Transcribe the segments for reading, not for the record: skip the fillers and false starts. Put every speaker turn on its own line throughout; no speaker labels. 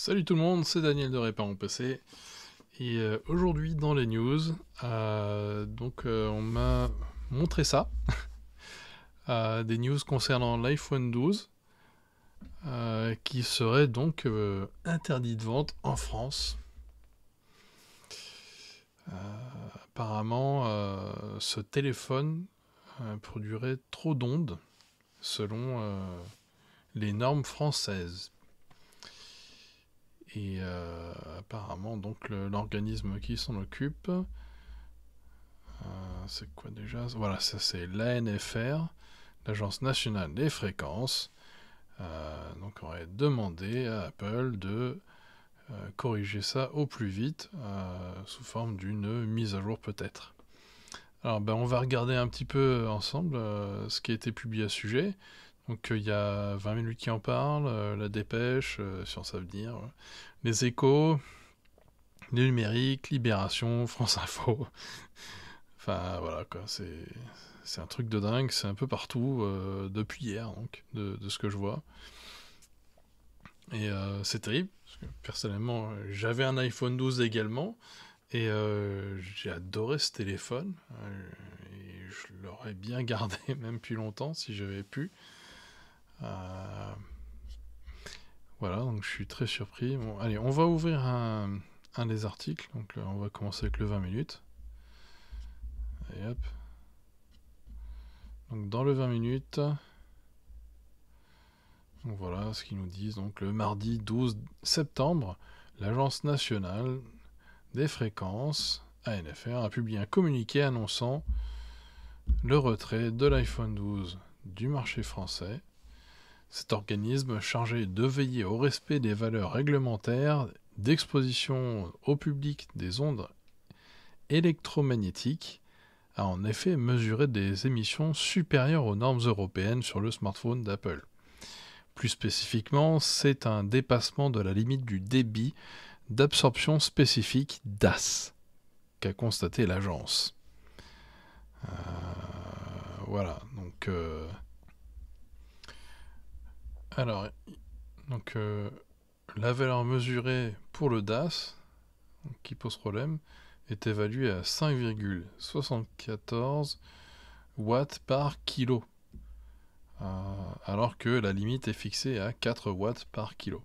Salut tout le monde, c'est Daniel de Réparon PC. Et aujourd'hui dans les news, on m'a montré ça. Des news concernant l'iPhone 12 qui serait donc interdit de vente en France. Apparemment, ce téléphone produirait trop d'ondes selon les normes françaises. Et apparemment, donc l'organisme qui s'en occupe, c'est quoi déjà? Voilà, ça c'est l'ANFR, l'Agence nationale des fréquences. Donc on aurait demandé à Apple de corriger ça au plus vite, sous forme d'une mise à jour peut-être. Alors on va regarder un petit peu ensemble ce qui a été publié à ce sujet. Donc il y a 20 minutes qui en parlent, la dépêche, Science Avenir, les échos, les numériques, Libération, France Info. Enfin voilà quoi, c'est un truc de dingue, c'est un peu partout depuis hier donc, de ce que je vois. Et c'est terrible, parce que personnellement j'avais un iPhone 12 également, et j'ai adoré ce téléphone, et je l'aurais bien gardé même plus longtemps si j'avais pu. Voilà, donc je suis très surpris. Bon, allez, on va ouvrir un des articles, donc on va commencer avec le 20 minutes. Et hop. Donc dans le 20 minutes, donc voilà ce qu'ils nous disent. Donc le mardi 12 septembre, l'Agence nationale des fréquences, ANFR, a publié un communiqué annonçant le retrait de l'iPhone 12 du marché français. Cet organisme chargé de veiller au respect des valeurs réglementaires d'exposition au public des ondes électromagnétiques a en effet mesuré des émissions supérieures aux normes européennes sur le smartphone d'Apple. Plus spécifiquement, c'est un dépassement de la limite du débit d'absorption spécifique DAS qu'a constaté l'agence. Voilà, donc... alors, donc la valeur mesurée pour le DAS, qui pose problème, est évaluée à 5,74 watts par kilo, alors que la limite est fixée à 4 watts par kilo.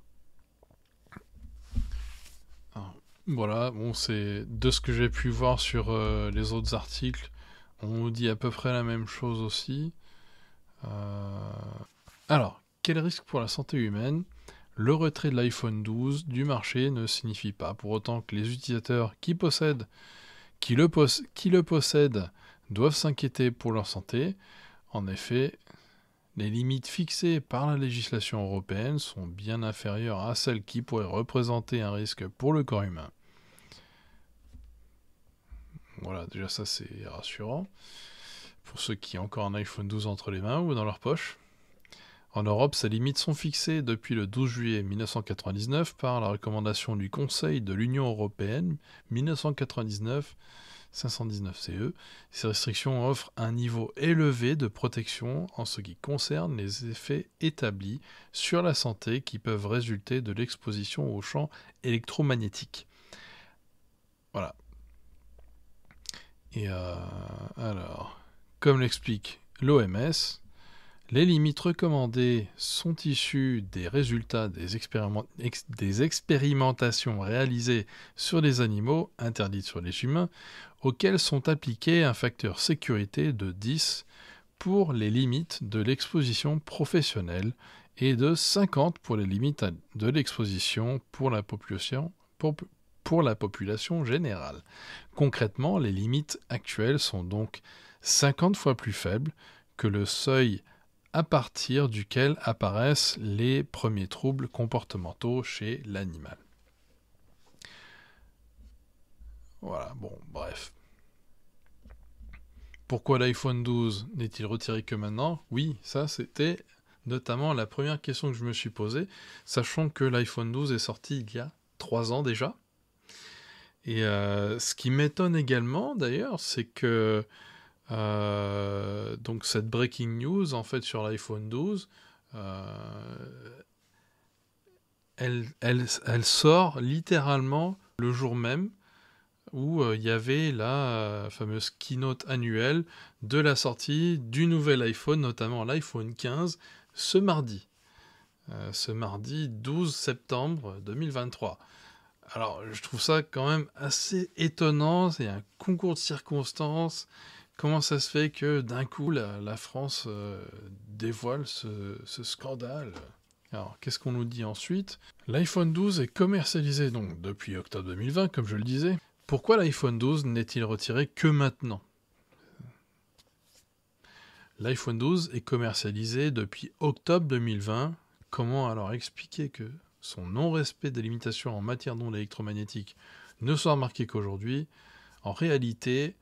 Alors, voilà, bon, c'est de ce que j'ai pu voir sur les autres articles, on nous dit à peu près la même chose aussi. Alors, quel risque pour la santé humaine? Le retrait de l'iPhone 12 du marché ne signifie pas pour autant que les utilisateurs qui le possèdent doivent s'inquiéter pour leur santé. En effet, les limites fixées par la législation européenne sont bien inférieures à celles qui pourraient représenter un risque pour le corps humain. Voilà, déjà ça c'est rassurant pour ceux qui ont encore un iPhone 12 entre les mains ou dans leur poche. En Europe, ces limites sont fixées depuis le 12 juillet 1999 par la recommandation du Conseil de l'Union européenne 1999-519-CE. Ces restrictions offrent un niveau élevé de protection en ce qui concerne les effets établis sur la santé qui peuvent résulter de l'exposition aux champs électromagnétiques. Voilà. Et alors, comme l'explique l'OMS, les limites recommandées sont issues des résultats des expérimentations réalisées sur les animaux, interdites sur les humains, auxquels sont appliqués un facteur sécurité de 10 pour les limites de l'exposition professionnelle et de 50 pour les limites de l'exposition pour la population générale. Concrètement, les limites actuelles sont donc 50 fois plus faibles que le seuil à partir duquel apparaissent les premiers troubles comportementaux chez l'animal. Voilà, bon, bref. Pourquoi l'iPhone 12 n'est-il retiré que maintenant? Oui, ça c'était notamment la première question que je me suis posée, sachant que l'iPhone 12 est sorti il y a 3 ans déjà. Et ce qui m'étonne également d'ailleurs, c'est que donc cette breaking news en fait sur l'iPhone 12, elle sort littéralement le jour même où il y avait la fameuse keynote annuelle de la sortie du nouvel iPhone, notamment l'iPhone 15, ce mardi 12 septembre 2023. Alors, je trouve ça quand même assez étonnant, c'est un concours de circonstances. Comment ça se fait que d'un coup la France dévoile ce scandale? Alors, qu'est-ce qu'on nous dit ensuite? L'iPhone 12 est commercialisé donc depuis octobre 2020, comme je le disais. Pourquoi l'iPhone 12 n'est-il retiré que maintenant? L'iPhone 12 est commercialisé depuis octobre 2020. Comment alors expliquer que son non-respect des limitations en matière d'ondes électromagnétiques ne soit remarqué qu'aujourd'hui? En réalité,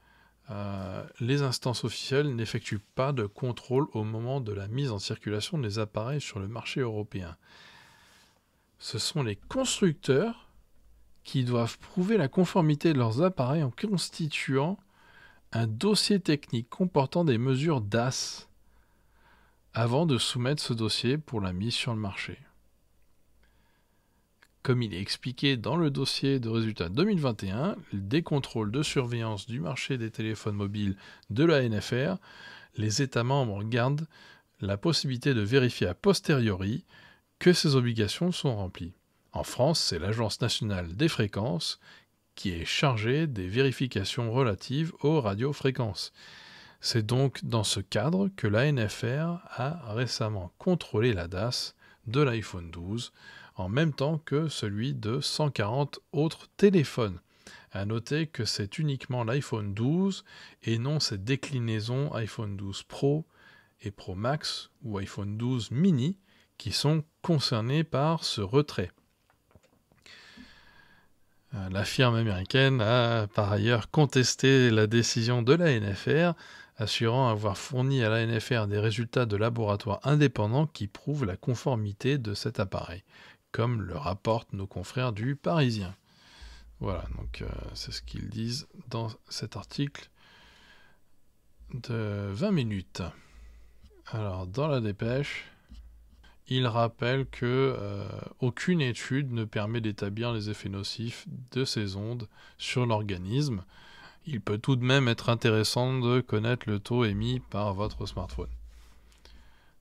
les instances officielles n'effectuent pas de contrôle au moment de la mise en circulation des appareils sur le marché européen. Ce sont les constructeurs qui doivent prouver la conformité de leurs appareils en constituant un dossier technique comportant des mesures DAS avant de soumettre ce dossier pour la mise sur le marché. Comme il est expliqué dans le dossier de résultats 2021, des contrôles de surveillance du marché des téléphones mobiles de l'ANFR, les États membres gardent la possibilité de vérifier a posteriori que ces obligations sont remplies. En France, c'est l'Agence nationale des fréquences qui est chargée des vérifications relatives aux radiofréquences. C'est donc dans ce cadre que l'ANFR a récemment contrôlé la DAS de l'iPhone 12 en même temps que celui de 140 autres téléphones. À noter que c'est uniquement l'iPhone 12 et non ses déclinaisons iPhone 12 Pro et Pro Max ou iPhone 12 mini qui sont concernés par ce retrait. La firme américaine a par ailleurs contesté la décision de l'ANFR, assurant avoir fourni à l'ANFR des résultats de laboratoires indépendants qui prouvent la conformité de cet appareil, comme le rapportent nos confrères du Parisien. Voilà, donc c'est ce qu'ils disent dans cet article de 20 minutes. Alors, dans la dépêche, il rappelle que aucune étude ne permet d'établir les effets nocifs de ces ondes sur l'organisme. Il peut tout de même être intéressant de connaître le taux émis par votre smartphone.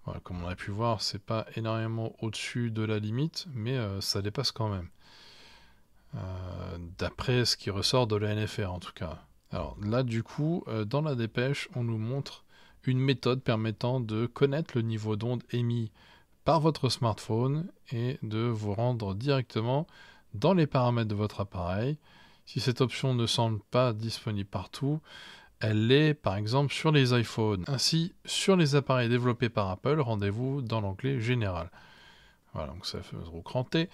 Voilà, comme on a pu voir, c'est pas énormément au-dessus de la limite, mais ça dépasse quand même. D'après ce qui ressort de la NFR en tout cas. Alors là du coup, dans la dépêche, on nous montre une méthode permettant de connaître le niveau d'onde émis par votre smartphone et de vous rendre directement dans les paramètres de votre appareil. Si cette option ne semble pas disponible partout, elle l'est par exemple sur les iPhones. Ainsi, sur les appareils développés par Apple, rendez-vous dans l'onglet Général. Voilà, donc ça fait au cran T.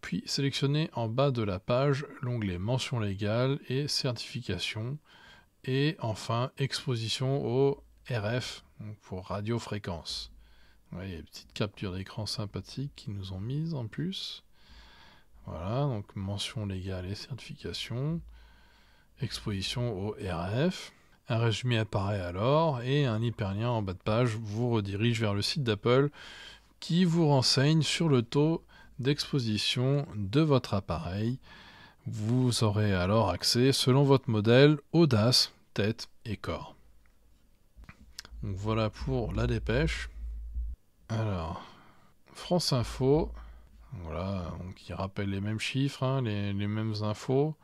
Puis sélectionnez en bas de la page l'onglet Mention légale et Certification. Et enfin, Exposition au RF, donc pour radiofréquence. Ouais, il y a une petite capture d'écran sympathique qu'ils nous ont mise en plus. Voilà, donc mention légale et certification. Exposition au RF. Un résumé apparaît alors et un hyperlien en bas de page vous redirige vers le site d'Apple qui vous renseigne sur le taux d'exposition de votre appareil. Vous aurez alors accès, selon votre modèle, aux DAS, tête et corps. Donc voilà pour la dépêche. Alors, France Info, voilà, donc il rappelle les mêmes chiffres, hein, les mêmes infos.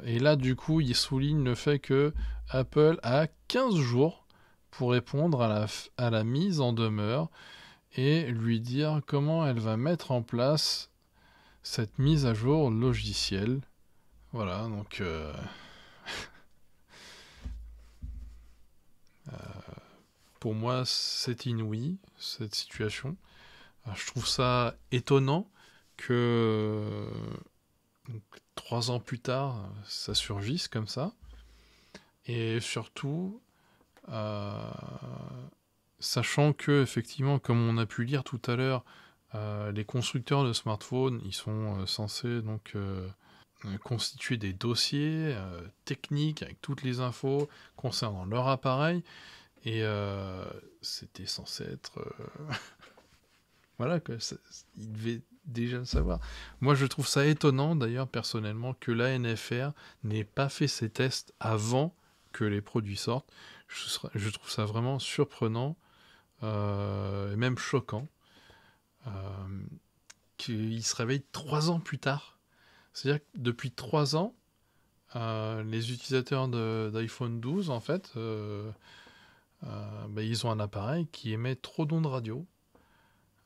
Et là, du coup, il souligne le fait que Apple a 15 jours pour répondre à la mise en demeure et lui dire comment elle va mettre en place cette mise à jour logicielle. Voilà, donc pour moi, c'est inouï, cette situation. Alors, je trouve ça étonnant que 3 ans plus tard, ça surgisse comme ça. Et surtout, sachant que, effectivement, comme on a pu lire tout à l'heure, les constructeurs de smartphones, ils sont censés donc constituer des dossiers techniques avec toutes les infos concernant leur appareil. Et c'était censé être... voilà, il devait déjà le savoir. Moi, je trouve ça étonnant, d'ailleurs, personnellement, que l'ANFR n'ait pas fait ses tests avant que les produits sortent. Je trouve ça vraiment surprenant et même choquant euh, qu'ils se réveillent 3 ans plus tard. C'est-à-dire que depuis 3 ans, les utilisateurs d'iPhone 12, en fait, ils ont un appareil qui émet trop d'ondes radio.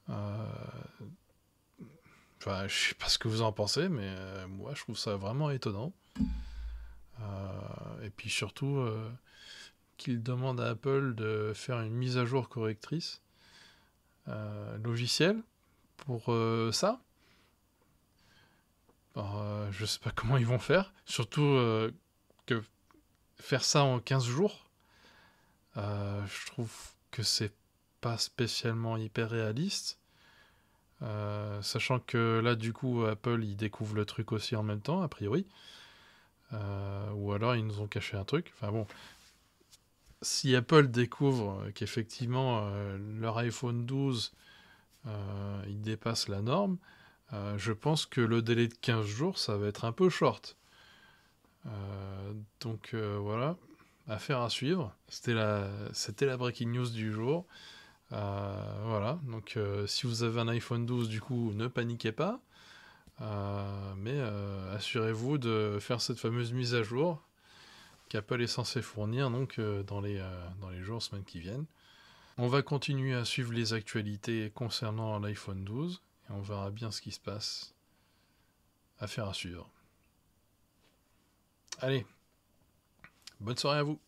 Enfin, je sais pas ce que vous en pensez, mais moi je trouve ça vraiment étonnant. Et puis surtout qu'ils demandent à Apple de faire une mise à jour correctrice logicielle pour ça. Alors, je sais pas comment ils vont faire. Surtout que faire ça en 15 jours, je trouve que c'est pas spécialement hyper réaliste. Sachant que là, du coup, Apple, il découvre le truc aussi en même temps, a priori. Ou alors, ils nous ont caché un truc. Enfin bon, si Apple découvre qu'effectivement, leur iPhone 12, il dépasse la norme, je pense que le délai de 15 jours, ça va être un peu short. Donc voilà, affaire à suivre. C'était la breaking news du jour. Voilà, donc si vous avez un iPhone 12, du coup, ne paniquez pas. Mais assurez-vous de faire cette fameuse mise à jour qu'Apple est censé fournir donc, dans les jours, semaines qui viennent. On va continuer à suivre les actualités concernant l'iPhone 12 et on verra bien ce qui se passe. Affaire à suivre. Allez, bonne soirée à vous.